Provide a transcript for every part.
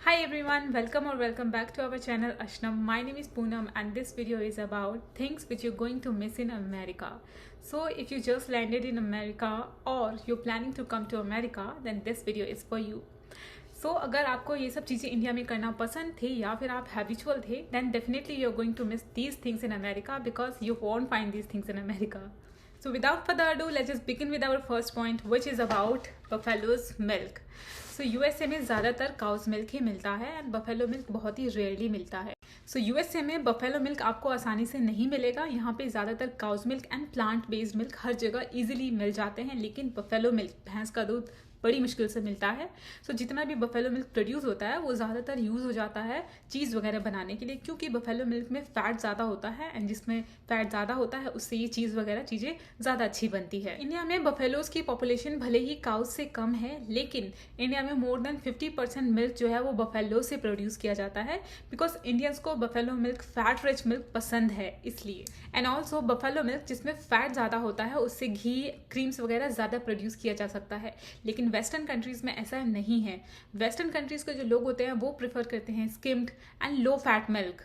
Hi everyone, welcome or welcome back to our channel Ashnam. My name is Poonam and this video is about things which you're going to miss in America. So if you just landed in America or you're planning to come to America, then this video is for you. So अगर आपको ये सब चीज़ें India में करना पसंद थे या फिर आप हैबिचुअल थे, then definitely you're going to miss these things in America because you won't find these things in America. So without further ado, let's just begin with our first point, which is about buffalo's milk. So USA में ज़्यादातर cows milk ही मिलता है and buffalo milk बहुत ही rarely मिलता है. So USA में buffalo milk आपको आसानी से नहीं मिलेगा. यहाँ पे ज़्यादातर cows milk and plant based milk हर जगह इजीली मिल जाते हैं, लेकिन बफेलो मिल्क भैंस का दूध बड़ी मुश्किल से मिलता है. सो जितना भी बफेलो मिल्क प्रोड्यूस होता है वो ज़्यादातर यूज़ हो जाता है चीज़ वगैरह बनाने के लिए, क्योंकि बफेलो मिल्क में फ़ैट ज़्यादा होता है एंड जिसमें फ़ैट ज़्यादा होता है उससे ये चीज़ वगैरह चीज़ें ज़्यादा अच्छी बनती है. इंडिया में बफेलोज़ की पॉपुलेशन भले ही काउज से कम है, लेकिन इंडिया में मोर देन 50% मिल्क जो है वो बफेलो से प्रोड्यूस किया जाता है, बिकॉज इंडियंस को buffalo milk fat rich milk पसंद है इसलिए. एंड ऑल्सो बफेलो मिल्क जिसमें फ़ैट ज़्यादा होता है उससे घी क्रीम्स वगैरह ज़्यादा प्रोड्यूस किया जा सकता है, लेकिन वेस्टर्न कंट्रीज़ में ऐसा नहीं है. वेस्टर्न कंट्रीज़ के जो लोग होते हैं वो प्रेफर करते हैं skimmed and low fat milk.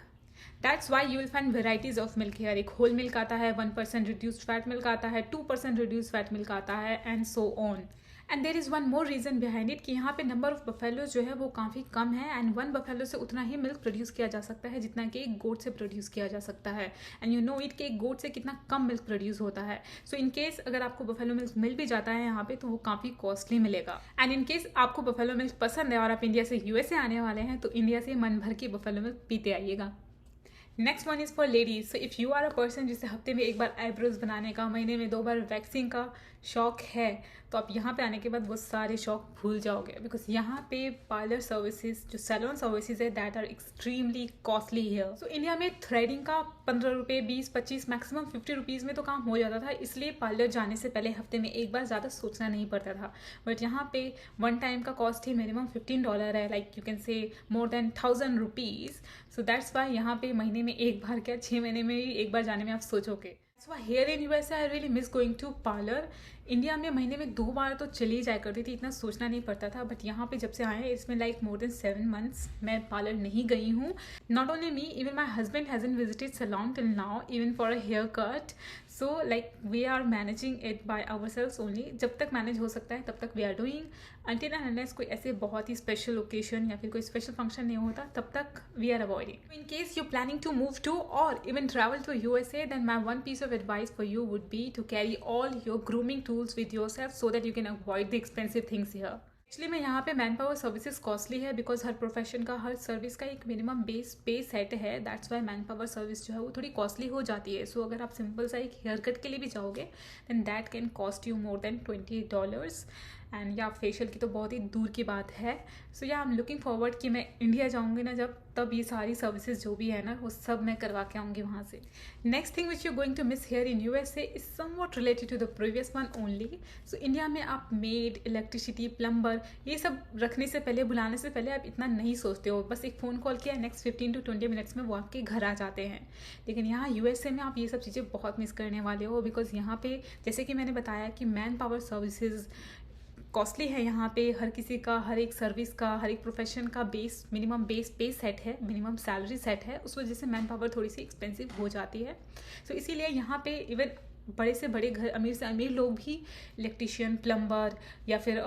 That's why you will find varieties of milk here. एक होल मिल्क आता है, 1% रिड्यूस्ड फैट मिल्क आता है, 2% रिड्यूस्ड फैट मिल्क आता है and so on. And there is one more reason behind it कि यहाँ पे नंबर ऑफ बफेलो जो है वो काफ़ी कम है एंड वन बफेलो से उतना ही मिल्क प्रोड्यूस किया जा सकता है जितना कि एक गोट से प्रोड्यूस किया जा सकता है. एंड यू नो इट कि एक गोट से कितना कम मिल्क प्रोड्यूस होता है. सो इन केस अगर आपको बफेलो मिल्क मिल भी जाता है यहाँ पे तो वो काफ़ी कॉस्टली मिलेगा. एंड इन केस आपको बफेलो मिल्क पसंद है और आप इंडिया से यूएसए आने वाले हैं तो इंडिया से मन भर के बफेलो मिल्क पीते आइएगा. Next one is for ladies. So if you are a person जिसे हफ्ते में एक बार आईब्रोज बनाने का, महीने में 2 बार वैक्सिंग का शौक है, तो आप यहाँ पे आने के बाद वो सारे शौक भूल जाओगे, बिकॉज यहाँ पे पार्लर सर्विसेज जो सैलून सर्विसेज है that are extremely costly here. So India में थ्रेडिंग का 15 रुपये, 20-25 मैक्सिमम 50 रुपीज़ में तो काम हो जाता था, इसलिए पार्लर जाने से पहले हफ्ते में एक बार ज़्यादा सोचना नहीं पड़ता था. बट यहाँ पे वन टाइम का कॉस्ट ही मिनिमम $15 है, like you can say more than 1000 rupees. So that's why यहाँ पे महीने में एक बार क्या 6 महीने में ही एक बार जाने में आप सोचोगे. So here in USA I really miss going to parlour. India में महीने में 2 बार तो चली जाया करती थी, इतना सोचना नहीं पड़ता था. बट यहाँ पे जब से आए इसमें लाइक मोर देन 7 months मैं पार्लर नहीं गई हूँ. Not only me, even my husband hasn't visited salon till now even for a hair cut. So like we are managing it by ourselves only. जब तक manage हो सकता है तब तक we are doing. Until and unless कोई ऐसे बहुत ही स्पेशल ओकेजन या फिर कोई स्पेशल फंक्शन नहीं होता तब तक we are avoiding. In case you planning to move to or even travel to USA, then my one piece of advice for you would be to carry all your grooming tools with yourself so that you can avoid the expensive things here. Actually में यहाँ पे man power services costly है, because her profession का, हर service का एक minimum base पे set है. That's why man power service जो है वो थोड़ी कॉस्टली हो जाती है. सो अगर आप सिंपल सा एक हेयर कट के लिए भी जाओगे then that can cost you more than $20. And या फेशियल की तो बहुत ही दूर की बात है. सो yeah I am looking forward कि मैं इंडिया जाऊँगी ना जब, तब ये सारी सर्विसेज जो भी है ना वो सब मैं करवा के आऊँगी वहाँ से. Next thing which you going to miss here in USA is somewhat related to the previous one only. So India में आप मेड, इलेक्ट्रिसिटी, प्लम्बर ये सब रखने से पहले, बुलाने से पहले आप इतना नहीं सोचते हो. बस एक फ़ोन कॉल किया, नेक्स्ट 15 to 20 मिनट्स में वो आपके घर आ जाते हैं. लेकिन यहाँ यूएसए में आप ये सब चीज़ें बहुत मिस करने वाले हो, बिकॉज यहाँ पे जैसे कि मैंने बताया कि मैन पावर सर्विसेज कॉस्टली है. यहाँ पे हर किसी का, हर एक सर्विस का, हर एक प्रोफेशन का बेस, मिनिमम बेस पे सेट है, मिनिमम सैलरी सेट है. उस वजह से मैन पावर थोड़ी सी एक्सपेंसिव हो जाती है. सो इसीलिए यहाँ पे इवन बड़े से बड़े घर, अमीर से अमीर लोग भी इलेक्ट्रिशियन, प्लम्बर या फिर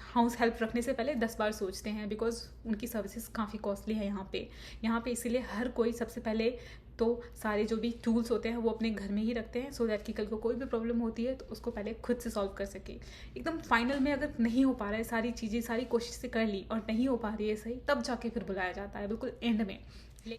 हाउस हेल्प रखने से पहले 10 बार सोचते हैं, बिकॉज उनकी सर्विसेज काफ़ी कॉस्टली है यहाँ पे इसीलिए हर कोई सबसे पहले तो सारे जो भी टूल्स होते हैं वो अपने घर में ही रखते हैं, सो दैट कि कल को कोई भी प्रॉब्लम होती है तो उसको पहले खुद से सॉल्व कर सके. एकदम फाइनल में अगर नहीं हो पा रहा है, सारी चीज़ें, सारी कोशिश से कर ली और नहीं हो पा रही है सही, तब जाके फिर बुलाया जाता है बिल्कुल एंड में.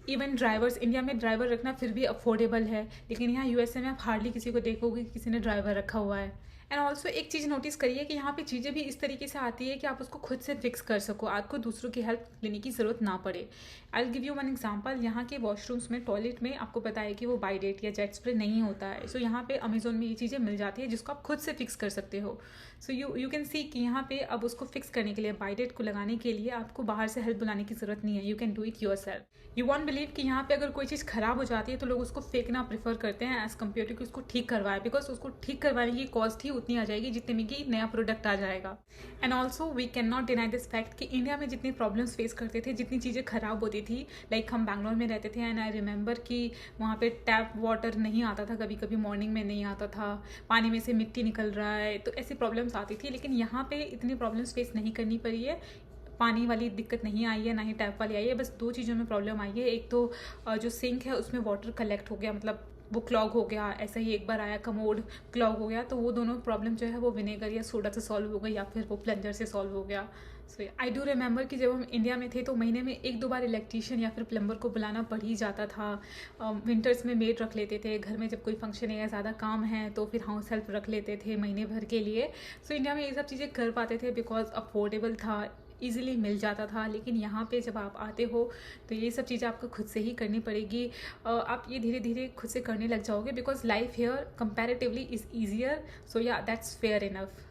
इवन ड्राइवर्स, इंडिया में ड्राइवर रखना फिर भी अफोर्डेबल है, लेकिन यहाँ यूएसए में आप हार्डली किसी को देखोगे कि किसी ने ड्राइवर रखा हुआ है. एंड ऑल्सो एक चीज़ नोटिस करिए कि यहाँ पे चीज़ें भी इस तरीके से आती है कि आप उसको खुद से फिक्स कर सको, आपको दूसरों की हेल्प लेने की ज़रूरत ना पड़े. I will give you one example. यहाँ के वॉशरूम्स में, टॉयलेट में आपको पता है कि वो बाइडेट या जेट स्प्रे नहीं होता है. सो यहाँ पे अमेजोन में ये चीज़ें मिल जाती है जिसको आप खुद से फिक्स कर सकते हो. सो यू कैन सी कि यहाँ पे अब उसको फिक्स करने के लिए, बाइडेट को लगाने के लिए आपको बाहर से हेल्प बुलाने की ज़रूरत नहीं है. You can do it your self. You won't believe कि यहाँ पे अगर कोई चीज़ ख़राब हो जाती है तो लोग उसको फेंकना प्रेफर करते हैं एज़ कम्पेयर टू कि उसको ठीक करवाएं, बिकॉज उसको ठीक करवाने की कॉस्ट ही उतनी आ जाएगी जितने में कि नया प्रोडक्ट आ जाएगा। And also we can not deny this fact कि इंडिया में जितनी प्रॉब्लम्स फेस करते थे, जितनी चीज़ें ख़राब होती थी, लाइक हम बैंगलोर में रहते थे एंड आई रिमेंबर कि वहाँ पे टैप वाटर नहीं आता था, कभी कभी मॉर्निंग में नहीं आता था, पानी में से मिट्टी निकल रहा है, तो ऐसी प्रॉब्लम्स आती थी। लेकिन यहाँ पे इतनी प्रॉब्लम्स फेस नहीं करनी पड़ी है, पानी वाली दिक्कत नहीं आई है, ना ही टैप वाली आई है। बस दो चीज़ों में प्रॉब्लम आई है। एक तो जो सिंक है उसमें वाटर कलेक्ट हो गया, मतलब वो क्लॉग हो गया, ऐसा ही एक बार आया कमोड क्लॉग हो गया, तो वो दोनों प्रॉब्लम जो है वो विनेगर या सोडा से सॉल्व हो गई या फिर वो प्लंजर से सॉल्व हो गया। सो आई डू रिमेंबर कि जब हम इंडिया में थे तो महीने में 1-2 बार इलेक्ट्रीशियन या फिर प्लम्बर को बुलाना पड़ ही जाता था। विंटर्स में मेड रख लेते थे, घर में जब कोई फंक्शन है या ज़्यादा काम है तो फिर हाउस हेल्प रख लेते थे महीने भर के लिए। सो इंडिया में ये सब चीज़ें कर पाते थे बिकॉज अफोर्डेबल था, ईजिली मिल जाता था। लेकिन यहाँ पे जब आप आते हो तो ये सब चीज़ें आपको खुद से ही करनी पड़ेगी। आप ये धीरे धीरे खुद से करने लग जाओगे because life here comparatively is easier. So yeah that's fair enough.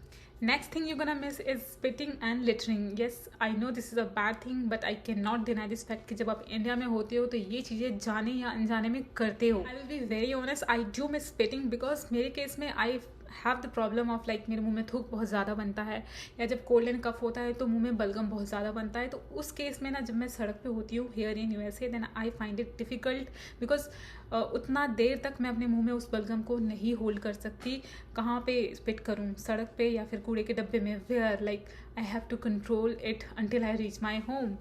Next thing you're gonna miss is spitting and littering. Yes, I know this is a bad thing, but I cannot deny this fact कि जब आप India में होते हो तो ये चीज़ें जाने या अनजाने में करते हो। I will be very honest, I do miss spitting because मेरे केस में I have the problem of like मेरे मुंह में थूक बहुत ज़्यादा बनता है, या जब कोल्ड एंड कफ होता है तो मुंह में बलगम बहुत ज़्यादा बनता है। तो उस केस में ना जब मैं सड़क पे होती हूँ here in USA, then I find it difficult because उतना देर तक मैं अपने मुंह में उस बलगम को नहीं होल्ड कर सकती। कहाँ पे स्पिट करूँ, सड़क पे या फिर कूड़े के डब्बे में, where like I have to control it until I reach my home.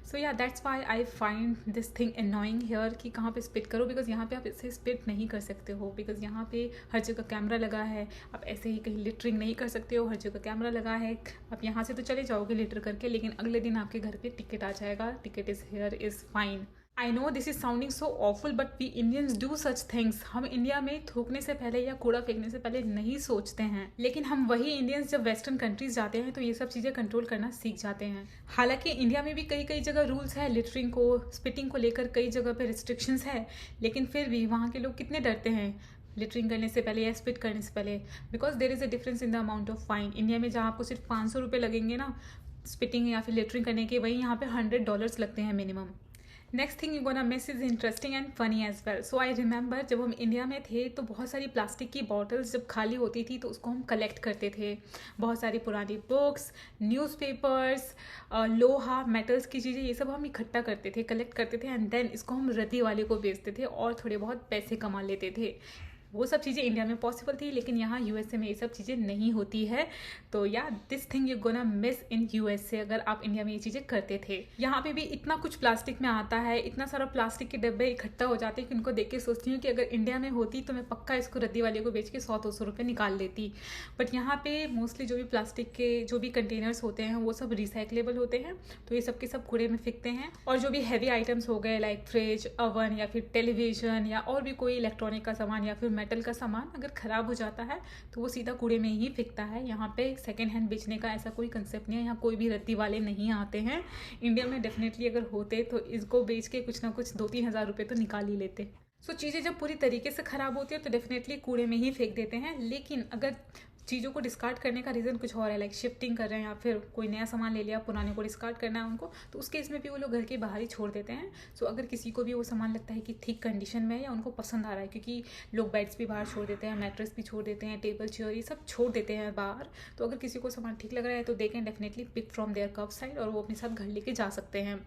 So yeah that's why I find this thing annoying here कि कहाँ पे स्पिट करो, बिकॉज यहाँ पे आप इससे स्पिट नहीं कर सकते हो बिकॉज यहाँ पे हर जगह कैमरा लगा है। आप ऐसे ही कहीं लिटरिंग नहीं कर सकते हो, हर जगह कैमरा लगा है। आप यहाँ से तो चले जाओगे लिटर करके, लेकिन अगले दिन आपके घर पे टिकट आ जाएगा, ticket is here is fine. I know this is sounding so awful but we Indians do such things. हम इंडिया में थूकने से पहले या कूड़ा फेंकने से पहले नहीं सोचते हैं, लेकिन हम वही इंडियंस जब वेस्टर्न कंट्रीज जाते हैं तो ये सब चीज़ें कंट्रोल करना सीख जाते हैं। हालांकि इंडिया में भी कई कई जगह रूल्स है लिटरिंग को, स्पिटिंग को लेकर कई जगह पे रिस्ट्रिक्शंस है, लेकिन फिर भी वहाँ के लोग कितने डरते हैं लिटरिंग करने से पहले या स्पिट करने से पहले, because there is a difference in the amount of fine. India में जहाँ आपको सिर्फ 500 रुपये लगेंगे ना स्पिटिंग या फिर लिटरिंग करने के, वहीं यहाँ पे $100 लगते हैं minimum. Next thing you gonna miss is interesting and funny as well. So I remember जब हम इंडिया में थे तो बहुत सारी प्लास्टिक की बॉटल्स जब खाली होती थी तो उसको हम कलेक्ट करते थे। बहुत सारी पुरानी बुक्स, न्यूज़पेपर्स, लोहा, मेटल्स की चीज़ें, ये सब हम इकट्ठा करते थे, कलेक्ट करते थे एंड देन इसको हम रद्दी वाले को बेचते थे और थोड़े बहुत पैसे कमा लेते थे। वो सब चीज़ें इंडिया में पॉसिबल थी, लेकिन यहाँ यूएसए में ये सब चीज़ें नहीं होती है। तो या this thing you gonna miss in USA अगर आप इंडिया में ये चीज़ें करते थे। यहाँ पे भी इतना कुछ प्लास्टिक में आता है, इतना सारा प्लास्टिक के डब्बे इकट्ठा हो जाते हैं कि उनको देख के सोचती हूँ कि अगर इंडिया में होती तो मैं पक्का इसको रद्दी वाले को बेच के 100-200 रुपये निकाल लेती। बट यहाँ पे मोस्टली जो भी प्लास्टिक के जो भी कंटेनर्स होते हैं वो सब रिसाइकलेबल होते हैं, तो ये सब के सब कूड़े में फेंकते हैं। और जो भी हैवी आइटम्स हो गए लाइक फ्रिज, ओवन या फिर टेलीविजन या और भी कोई इलेक्ट्रॉनिक का सामान या फिर मेटल का सामान अगर ख़राब हो जाता है तो वो सीधा कूड़े में ही फेंकता है। यहाँ पे सेकेंड हैंड बेचने का ऐसा कोई कंसेप्ट नहीं है, यहाँ कोई भी रद्दी वाले नहीं आते हैं। इंडिया में डेफिनेटली अगर होते तो इसको बेच के कुछ ना कुछ 2-3 हज़ार रुपये तो निकाल ही लेते। सो चीज़ें जब पूरी तरीके से ख़राब होती है तो डेफिनेटली कूड़े में ही फेंक देते हैं। लेकिन अगर चीज़ों को डिस्कार्ड करने का रीज़न कुछ और है, लाइक शिफ्टिंग कर रहे हैं या फिर कोई नया सामान ले लिया, पुराने को डिस्कार्ड करना है उनको, तो उस केस में भी वो लोग घर के बाहर ही छोड़ देते हैं। सो अगर किसी को भी वो सामान लगता है कि ठीक कंडीशन में है या उनको पसंद आ रहा है, क्योंकि लोग बेड्स भी बाहर छोड़ देते हैं, मैट्रेस भी छोड़ देते हैं, टेबल चेयर ये सब छोड़ देते हैं बाहर, तो अगर किसी को सामान ठीक लग रहा है तो they can definitely pick from there curb side और वो अपने साथ घर लेके जा सकते हैं।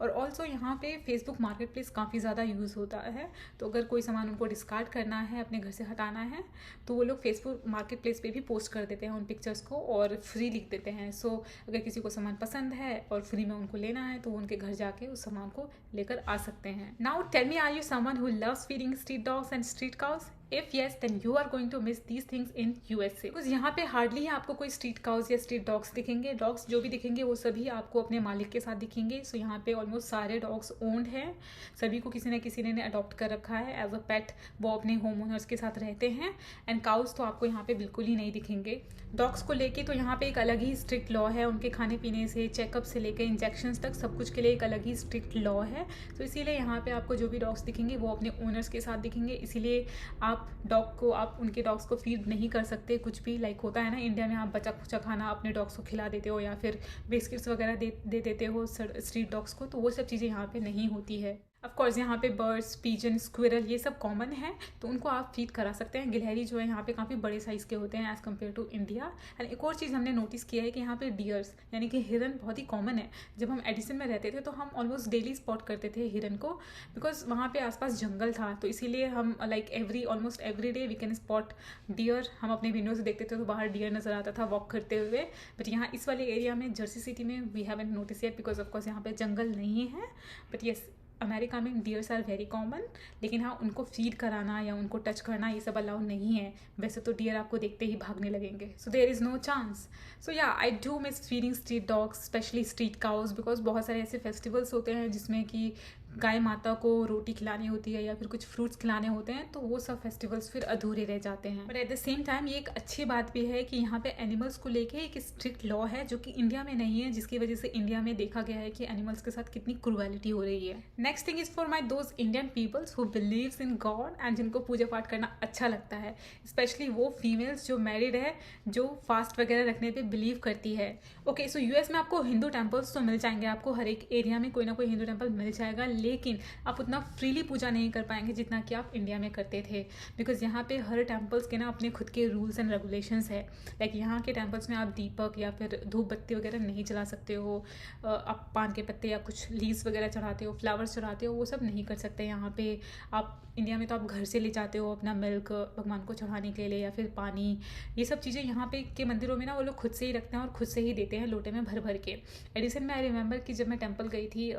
और ऑल्सो यहाँ पे फेसबुक मार्केट प्लेस काफ़ी ज़्यादा यूज़ होता है, तो अगर कोई सामान उनको डिस्कार्ड करना है, अपने घर से हटाना है, तो वो लोग फेसबुक मार्केट प्लेस पर भी पोस्ट कर देते हैं पिक्चर्स को और फ्री लिख देते हैं। सो अगर किसी को सामान पसंद है और फ्री में उनको लेना है तो वो उनके घर जाके उस सामान को लेकर आ सकते हैं। Now tell me, are you someone who loves feeding street dogs and street cows? If yes, then you are going to miss these things in USA. Because यहाँ पे हार्डली ही आपको कोई स्ट्रीट काउस या स्ट्रीट डॉग्स दिखेंगे। Dogs जो भी दिखेंगे वो सभी आपको अपने मालिक के साथ दिखेंगे। सो यहाँ पे ऑलमोस्ट सारे डॉग्स ओन्ड हैं, सभी को किसी न किसी ने अडॉप्ट कर रखा है एज अ पेट, वो अपने होम ओनर्स के साथ रहते हैं। एंड काउस तो आपको यहाँ पे बिल्कुल ही नहीं दिखेंगे। डॉग्स को लेके तो यहाँ पे एक अलग ही स्ट्रिक्ट लॉ है, उनके खाने पीने से चेकअप से लेकर इंजेक्शंस तक सब कुछ के लिए एक अलग ही स्ट्रिक्ट लॉ है। तो इसीलिए यहाँ पे आपको जो भी डॉग्स दिखेंगे वो अपने ओनर्स के साथ दिखेंगे। इसीलिए आप उनके डॉग्स को फीड नहीं कर सकते कुछ भी, लाइक होता है ना इंडिया में आप बचा खुचा खाना अपने डॉग्स को खिला देते हो या फिर बिस्किट्स वगैरह दे देते हो स्ट्रीट डॉग्स को, तो वो सब चीज़ें यहाँ पे नहीं होती है। ऑफ कोर्स यहाँ पे बर्ड्स, पीजन, स्क्विरल ये सब कॉमन है, तो उनको आप फीड करा सकते हैं। गिलहरी जो है यहाँ पे काफ़ी बड़े साइज़ के होते हैं as compare to India. And एक और चीज़ हमने नोटिस किया है कि यहाँ पे डियर्स यानी कि हिरन बहुत ही कॉमन है। जब हम एडिसन में रहते थे तो हम ऑलमोस्ट डेली स्पॉट करते थे हिरन को, बिकॉज वहाँ पे आसपास जंगल था, तो इसीलिए हम like almost every day we can spot deer. हम अपने विंडो से देखते थे तो बाहर डियर नज़र आता था वॉक करते हुए। बट यहाँ इस वाले एरिया में, जर्सी सिटी में, we haven't notice yet because of course यहाँ पे जंगल नहीं है। बट येस, अमेरिका में डियर्स आर वेरी कॉमन, लेकिन हाँ उनको फीड कराना या उनको टच करना ये सब अलाउ नहीं है। वैसे तो डियर आपको देखते ही भागने लगेंगे, so there is no chance. So yeah I do miss feeding street dogs, specially street cows, because बहुत सारे ऐसे फेस्टिवल्स होते हैं जिसमें कि गाय माता को रोटी खिलानी होती है या फिर कुछ फ्रूट्स खिलाने होते हैं, तो वो सब फेस्टिवल्स फिर अधूरे रह जाते हैं। But at the same time ये एक अच्छी बात भी है कि यहाँ पे एनिमल्स को लेके एक स्ट्रिक्ट लॉ है जो कि इंडिया में नहीं है, जिसकी वजह से इंडिया में देखा गया है कि एनिमल्स के साथ कितनी क्रूएलिटी हो रही है। Next thing is for my those Indian peoples who believes in God and जिनको पूजा पाठ करना अच्छा लगता है, स्पेशली वो फीमेल्स जो मैरिड है, जो फास्ट वगैरह रखने पर बिलीव करती है। ओके, सो यूएस में आपको हिंदू टेम्पल्स तो मिल जाएंगे, आपको हर एक एरिया में कोई ना कोई हिंदू टेम्पल मिल जाएगा, लेकिन आप उतना फ्रीली पूजा नहीं कर पाएंगे जितना कि आप इंडिया में करते थे। बिकॉज यहाँ पे हर टेम्पल्स के ना अपने खुद के रूल्स एंड रेगुलेशंस है। लाइक यहाँ के टेम्पल्स में आप दीपक या फिर धूप बत्ती वगैरह नहीं जला सकते हो, आप पान के पत्ते या कुछ लीव्स वगैरह चढ़ाते हो, फ्लावर्स चढ़ाते हो, वो सब नहीं कर सकते यहाँ पे। आप इंडिया में तो आप घर से ले जाते हो अपना मिल्क भगवान को चढ़ाने के लिए या फिर पानी, ये सब चीज़ें यहाँ पे के मंदिरों में ना वो लोग खुद से ही रखते हैं और खुद से ही देते हैं लोटे में भर भर के। एडिसन में आई रिमेंबर कि जब मैं टेम्पल गई थी,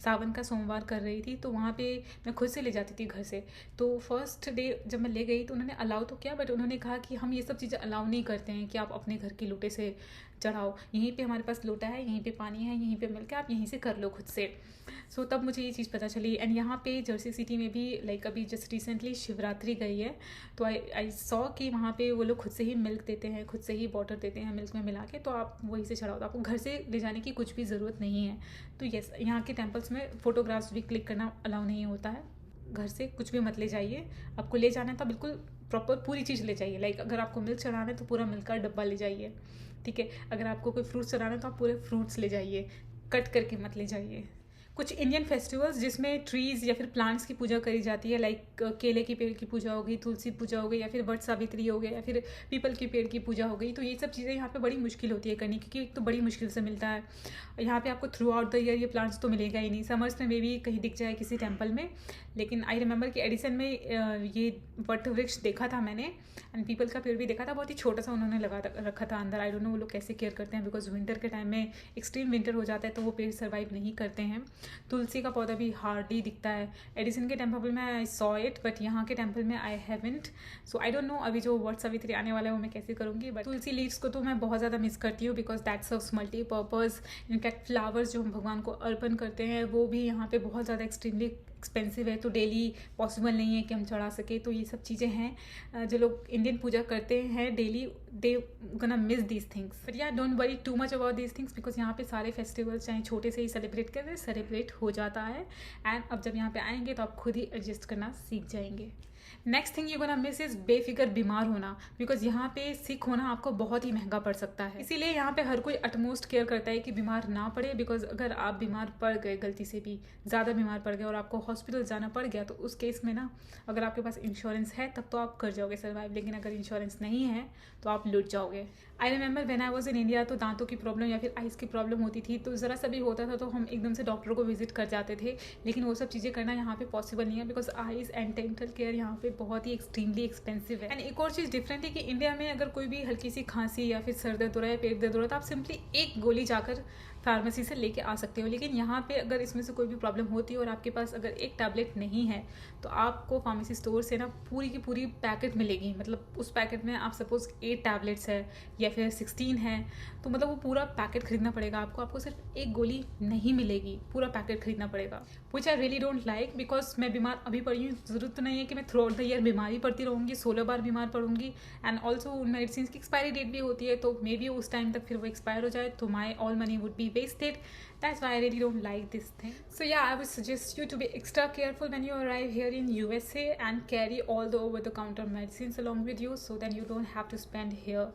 सावन का सोमवार कर रही थी, तो वहाँ पे मैं खुद से ले जाती थी घर से। तो फर्स्ट डे जब मैं ले गई तो उन्होंने अलाउ तो किया, बट उन्होंने कहा कि हम ये सब चीज़ें अलाउ नहीं करते हैं कि आप अपने घर के लोटे से चढ़ाओ, यहीं पे हमारे पास लोटा है, यहीं पे पानी है, यहीं पे मिलकर आप यहीं से कर लो खुद से। सो तब मुझे ये चीज़ पता चली। एंड यहाँ पे जर्सी सिटी में भी लाइक अभी जस्ट रिसेंटली शिवरात्रि गई है, तो आई सॉ कि वहाँ पे वो लोग खुद से ही मिल्क देते हैं, खुद से ही वाटर देते हैं मिल्क में मिला के, तो आप वहीं से चढ़ाओ, तो आपको घर से ले जाने की कुछ भी ज़रूरत नहीं है। तो यस, यहाँ के टेम्पल्स में फ़ोटोग्राफ्स भी क्लिक करना अलाउ नहीं होता है। घर से कुछ भी मत ले जाइए, आपको ले जाना है तो बिल्कुल प्रॉपर पूरी चीज़ ले जाइए। लाइक अगर आपको मिल्क चढ़ाना है तो पूरा मिल्क का डब्बा ले जाइए, ठीक है। अगर आपको कोई फ्रूट्स चढ़ाना है तो आप पूरे फ्रूट्स ले जाइए, कट करके मत ले जाइए। कुछ इंडियन फेस्टिवल्स जिसमें ट्रीज़ या फिर प्लांट्स की पूजा करी जाती है, लाइक केले के पेड़ की पूजा हो गई, तुलसी पूजा हो गई, या फिर वट सावित्री हो गया, या फिर पीपल के पेड़ की पूजा हो गई, तो ये सब चीज़ें यहाँ पे बड़ी मुश्किल होती है करनी, क्योंकि एक तो बड़ी मुश्किल से मिलता है। यहाँ पे आपको थ्रू आउट द ईयर ये प्लांट्स तो मिलेगा ही नहीं, समर्स में मे भी कहीं दिख जाए किसी टेम्पल में। लेकिन आई रिमेंबर कि एडिसन में ये वट वृक्ष देखा था मैंने, एंड पीपल का पेड़ भी देखा था, बहुत ही छोटा सा उन्होंने लगा रखा था अंदर। आई डोंट नो वो लोग कैसे केयर करते हैं, बिकॉज विंटर के टाइम में एक्सट्रीम विंटर हो जाता है तो वो पेड़ सर्वाइव नहीं करते हैं। तुलसी का पौधा भी हार्डली दिखता है। एडिसन के टेम्पल में आई सॉ इट, बट यहाँ के टेम्पल में I haven't. So I don't know अभी जो वट सावित्री आने वाला है वो मैं कैसे करूँगी। बट तुलसी लीव्स को तो मैं बहुत ज़्यादा मिस करती हूँ, because that serves multipurpose. In fact flowers जो हम भगवान को अर्पण करते हैं वो भी यहाँ पे बहुत ज़्यादा एक्सट्रीमली एक्सपेंसिव है, तो डेली पॉसिबल नहीं है कि हम चढ़ा सके। तो ये सब चीज़ें हैं जो लोग इंडियन पूजा करते हैं daily, they gonna miss these things. But yeah don't worry too much about these things, because यहाँ पे सारे फेस्टिवल्स चाहे छोटे से ही सेलिब्रेट करें, सेलिब्रेट हो जाता है। एंड अब जब यहाँ पे आएंगे तो आप खुद ही एडजस्ट करना सीख जाएंगे। Next thing you gonna miss is बेफिक्र बीमार होना, बिकॉज यहाँ पे सिक होना आपको बहुत ही महंगा पड़ सकता है। इसीलिए यहाँ पे हर कोई अटमोस्ट केयर करता है कि बीमार ना पड़े, बिकॉज अगर आप बीमार पड़ गए, गलती से भी ज़्यादा बीमार पड़ गए और आपको हॉस्पिटल जाना पड़ गया, तो उस केस में ना अगर आपके पास इंश्योरेंस है तब तो आप कर जाओगे सर्वाइव, लेकिन अगर इंश्योरेंस नहीं है तो आप लुट जाओगे। I remember when I was in India, तो दांतों की प्रॉब्लम या फिर आइज़ की प्रॉब्लम होती थी, तो ज़रा सा भी होता था तो हम एकदम से डॉक्टर को विजिट कर जाते थे, लेकिन वो सब चीज़ें करना यहाँ पे पॉसिबल नहीं है, because eyes and dental care यहाँ पे बहुत ही एक्सट्रीमली एक्सपेंसिव है। एंड एक और चीज़ डिफरेंट है कि इंडिया में अगर कोई भी हल्की सी खांसी या फिर सर दर्द हो रहा है, पेट दर्द हो रहा है, तो आप सिंपली एक गोली जाकर फार्मेसी से लेके आ सकते हो। लेकिन यहाँ पे अगर इसमें से कोई भी प्रॉब्लम होती है और आपके पास अगर एक टैबलेट नहीं है, तो आपको फार्मेसी स्टोर से ना पूरी की पूरी पैकेट मिलेगी। मतलब उस पैकेट में आप सपोज 8 टैबलेट्स है या फिर 16 है, तो मतलब वो पूरा पैकेट खरीदना पड़ेगा आपको सिर्फ एक गोली नहीं मिलेगी, पूरा पैकेट खरीदना पड़ेगा, which I really don't like. Because मैं बीमार अभी पड़ी हूँ, ज़रूरत तो नहीं है कि मैं थ्रू आउट द ईयर बीमारी पड़ती रहूँगी, 16 बार बीमार पड़ूंगी। एंड ऑल्सो मेडिसिन की एक्सपायरी डेट भी होती है, तो मे बी उस टाइम तक फिर वो एक्सपायर हो जाए, तो my all money would be wasted. That's why I really don't like this thing. So yeah, I would suggest you to be extra careful when you arrive here in USA and carry all the over-the-counter medicines along with you so that you don't have to spend here.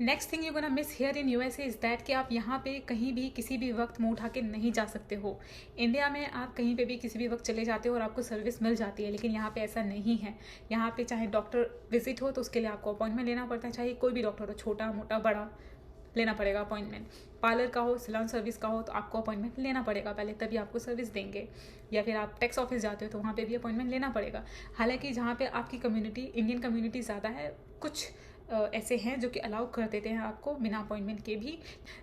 Next thing you gonna miss here in USA is that कि आप यहाँ पे कहीं भी किसी भी वक्त मुँह उठा के नहीं जा सकते हो. इंडिया में आप कहीं पे भी किसी भी वक्त चले जाते हो और आपको सर्विस मिल जाती है, लेकिन यहाँ पे ऐसा नहीं है. यहाँ पे चाहे डॉक्टर विजिट हो तो उसके लिए आपको अपॉइंटमेंट लेना पड़ता है. चाहे कोई भी डॉक्टर हो, छोटा मोटा बड़ा, लेना पड़ेगा अपॉइंटमेंट. पार्लर का हो, सैलून सर्विस का हो तो आपको अपॉइंटमेंट लेना पड़ेगा पहले, तभी आपको सर्विस देंगे. या फिर आप टैक्स ऑफिस जाते हो तो वहाँ पे भी अपॉइंटमेंट लेना पड़ेगा. हालांकि जहाँ पे आपकी कम्युनिटी, इंडियन कम्युनिटी ज़्यादा है, कुछ ऐसे हैं जो कि अलाउ कर देते हैं आपको बिना अपॉइंटमेंट के भी.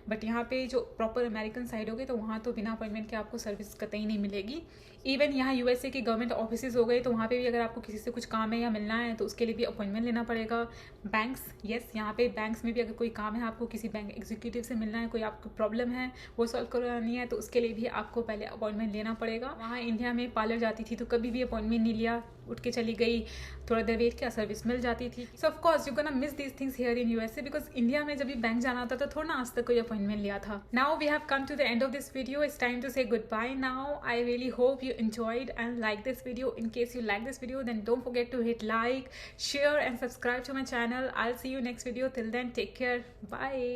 बट यहाँ पे जो प्रॉपर अमेरिकन साइड हो गए तो वहाँ तो बिना अपॉइंटमेंट के आपको सर्विस कतई नहीं मिलेगी. इवन यहाँ यूएसए के गवर्नमेंट ऑफिसेज हो गए तो वहाँ पे भी अगर आपको किसी से कुछ काम है या मिलना है तो उसके लिए भी अपॉइंटमेंट लेना पड़ेगा. बैंक्स, यस, यहाँ पे बैंक्स में भी अगर कोई काम है, आपको किसी बैंक एग्जीक्यूटिव से मिलना है, कोई आपको प्रॉब्लम है वो सॉल्व करवानी है, तो उसके लिए भी आपको पहले अपॉइंटमेंट लेना पड़ेगा. वहाँ इंडिया में पार्लर जाती थी तो कभी भी अपॉइंटमेंट नहीं लिया, उठ के चली गई, थोड़ा देर वेट किया, सर्विस मिल जाती थी. सो of course you gonna miss these things here in USA because India में जब भी बैंक जाना होता तो थोड़ा ना आज तक कोई अपॉइंटमेंट लिया था. Now we have come to the end of this video. It's time to say good bye now. I really hope you enjoyed and like this video. In case you like this video, then don't forget to hit like, share and subscribe to my channel. I'll see you next video. Till then, take care. Bye.